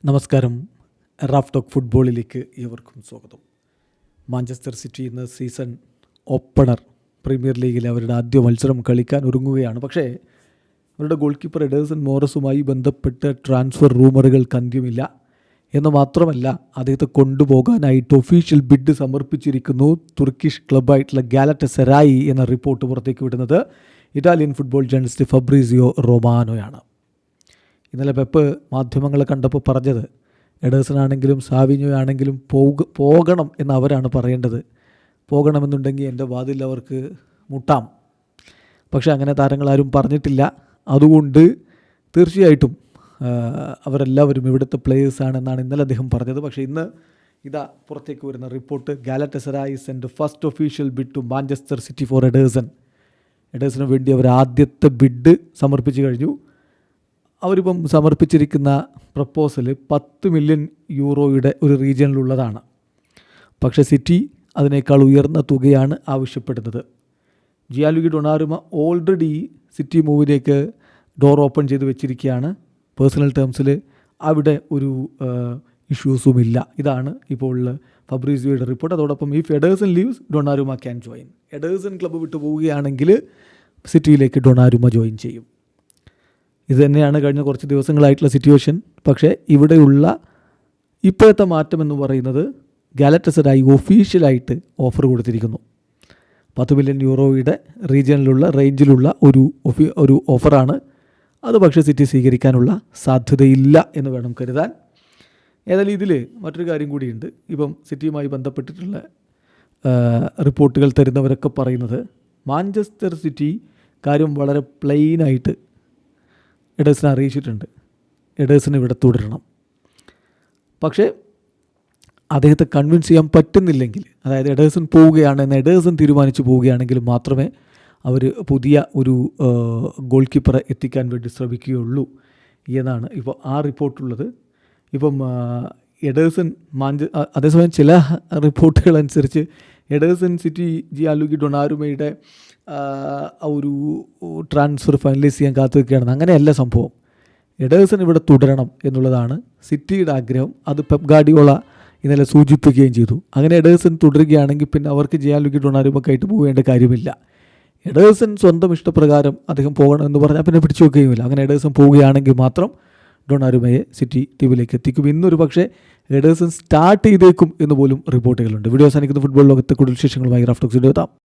നമസ്കാരം. Raf talk ഫുട്ബോളിലേക്ക് ഏവർക്കും സ്വാഗതം. മാഞ്ചസ്റ്റർ സിറ്റി ഇന്ന് സീസൺ ഓപ്പണർ പ്രീമിയർ ലീഗിൽ അവരുടെ ആദ്യ മത്സരം കളിക്കാൻ ഒരുങ്ങുകയാണ്. പക്ഷേ അവരുടെ ഗോൾ കീപ്പർ എഡേഴ്സൺ മോറസുമായി ബന്ധപ്പെട്ട് ട്രാൻസ്ഫർ റൂമറുകൾക്ക് അന്ത്യമില്ല എന്ന് മാത്രമല്ല, അദ്ദേഹത്തെ കൊണ്ടുപോകാനായിട്ട് ഒഫീഷ്യൽ ബിഡ് സമർപ്പിച്ചിരിക്കുന്നു തുർക്കിഷ് ക്ലബ്ബായിട്ടുള്ള ഗാലറ്റസറായി എന്ന റിപ്പോർട്ട് പുറത്തേക്ക് വിടുന്നത് ഇറ്റാലിയൻ ഫുട്ബോൾ ജേർണലിസ്റ്റ് ഫബ്രീസിയോ റൊമാനോയാണ്. ഇന്നലെ പെപ്പ് മാധ്യമങ്ങളെ കണ്ടപ്പോൾ പറഞ്ഞത്, എഡേഴ്സൺ ആണെങ്കിലും സാവിഞ്ഞോ ആണെങ്കിലും പോകണം എന്ന് അവരാണ് പറയേണ്ടത്. പോകണമെന്നുണ്ടെങ്കിൽ എൻ്റെ വാതിൽ അവർക്ക് മുട്ടാം. പക്ഷേ അങ്ങനെ താരങ്ങളാരും പറഞ്ഞിട്ടില്ല. അതുകൊണ്ട് തീർച്ചയായിട്ടും അവരെല്ലാവരും ഇവിടുത്തെ പ്ലേയേഴ്സാണെന്നാണ് ഇന്നലെ അദ്ദേഹം പറഞ്ഞത്. പക്ഷേ ഇന്ന് ഇതാ പുറത്തേക്ക് വരുന്ന report, Galatasaray send first official bid to Manchester City for Ederson. എഡേഴ്സന് വേണ്ടി അവർ ആദ്യത്തെ ബിഡ് സമർപ്പിച്ചു കഴിഞ്ഞു. അവരിപ്പം സമർപ്പിച്ചിരിക്കുന്ന പ്രപ്പോസൽ 10 മില്യൺ യൂറോയുടെ ഒരു റീജിയനിലുള്ളതാണ്. പക്ഷേ സിറ്റി അതിനേക്കാൾ ഉയർന്ന തുകയാണ് ആവശ്യപ്പെടുന്നത്. ജിയാലുഗി ഡൊണാറുമ ഓൾറെഡി സിറ്റി മൂവിലേക്ക് ഡോർ ഓപ്പൺ ചെയ്ത് വെച്ചിരിക്കുകയാണ്. പേഴ്സണൽ ടേംസിൽ അവിടെ ഒരു ഇഷ്യൂസുമില്ല. ഇതാണ് ഇപ്പോൾ ഫബ്രീസിയോയുടെ റിപ്പോർട്ട്. അതോടൊപ്പം if Ederson leaves Donnarumma can join. Ederson club വിട്ടു പോവുകയാണെങ്കിൽ സിറ്റിയിലേക്ക് ഡൊണാറുമ ജോയിൻ ചെയ്യും. ഇത് തന്നെയാണ് കഴിഞ്ഞ കുറച്ച് ദിവസങ്ങളായിട്ടുള്ള സിറ്റുവേഷൻ. പക്ഷേ ഇവിടെയുള്ള ഇപ്പോഴത്തെ മാറ്റം എന്ന് പറയുന്നത്, ഗാലറ്റസറായി ഒഫീഷ്യലായിട്ട് ഓഫർ കൊടുത്തിരിക്കുന്നു. 10 മില്യൺ യൂറോയുടെ റീജിയനിലുള്ള റേഞ്ചിലുള്ള ഒരു ഓഫറാണ് അത്. പക്ഷേ സിറ്റി സ്വീകരിക്കാനുള്ള സാധ്യതയില്ല എന്ന് വേണം കരുതാൻ. ഏതായാലും ഇതിൽ മറ്റൊരു കാര്യം കൂടിയുണ്ട്. ഇപ്പം സിറ്റിയുമായി ബന്ധപ്പെട്ടിട്ടുള്ള റിപ്പോർട്ടുകൾ തരുന്നവരൊക്കെ പറയുന്നത്, മാഞ്ചസ്റ്റർ സിറ്റി കാര്യം വളരെ പ്ലെയിനായിട്ട് എഡേഴ്സനെ അറിയിച്ചിട്ടുണ്ട്. എഡേഴ്സന് ഇവിടെ തുടരണം. പക്ഷേ അദ്ദേഹത്തെ കൺവിൻസ് ചെയ്യാൻ പറ്റുന്നില്ലെങ്കിൽ, അതായത് എഡേഴ്സൺ പോവുകയാണെന്ന് എഡേഴ്സൺ തീരുമാനിച്ചു പോവുകയാണെങ്കിൽ മാത്രമേ അവർ പുതിയ ഒരു ഗോൾ കീപ്പറെ എത്തിക്കാൻ വേണ്ടി ശ്രമിക്കുകയുള്ളൂ എന്നാണ് ഇപ്പോൾ ആ റിപ്പോർട്ടുള്ളത്. ഇപ്പം എഡേഴ്സൺ അതേസമയം ചില റിപ്പോർട്ടുകൾ അനുസരിച്ച് എഡേഴ്സൺ സിറ്റി ജിയാലുഗി ഡൊണാറുമയുടെ ഒരു ട്രാൻസ്ഫർ ഫൈനലൈസ് ചെയ്യാൻ കാത്തു വയ്ക്കുകയാണെന്ന്. അങ്ങനെയല്ല സംഭവം. എഡേഴ്സൺ ഇവിടെ തുടരണം എന്നുള്ളതാണ് സിറ്റിയുടെ ആഗ്രഹം. അത് പെപ് ഗാർഡിയോള ഇന്നലെ സൂചിപ്പിക്കുകയും ചെയ്തു. അങ്ങനെ എഡേഴ്സൺ തുടരുകയാണെങ്കിൽ പിന്നെ അവർക്ക് ജിയാലുഗി ഡൊണാറുമക്കായിട്ട് പോകേണ്ട കാര്യമില്ല. എഡേഴ്സൺ സ്വന്തം ഇഷ്ടപ്രകാരം അദ്ദേഹം പോകണം എന്ന് പറഞ്ഞാൽ പിന്നെ പിടിച്ചു വയ്ക്കുകയുമില്ല. അങ്ങനെ എഡേഴ്സൺ പോവുകയാണെങ്കിൽ മാത്രം ഡൊണാറുമയെ സിറ്റി ടീമിലേക്ക് എത്തിക്കും. ഇന്നൊരു പക്ഷേ എഡേഴ്സൺ സ്റ്റാർട്ട് ചെയ്തേക്കും എന്ന് പോലും റിപ്പോർട്ടുകളുണ്ട്. വീഡിയോ അവസാനിക്കുന്ന ഫുട്ബോൾ ലോകത്തെ കൂടുതൽ വിശേഷങ്ങളുമായി റാഫ് ടോക്സ് എത്താം.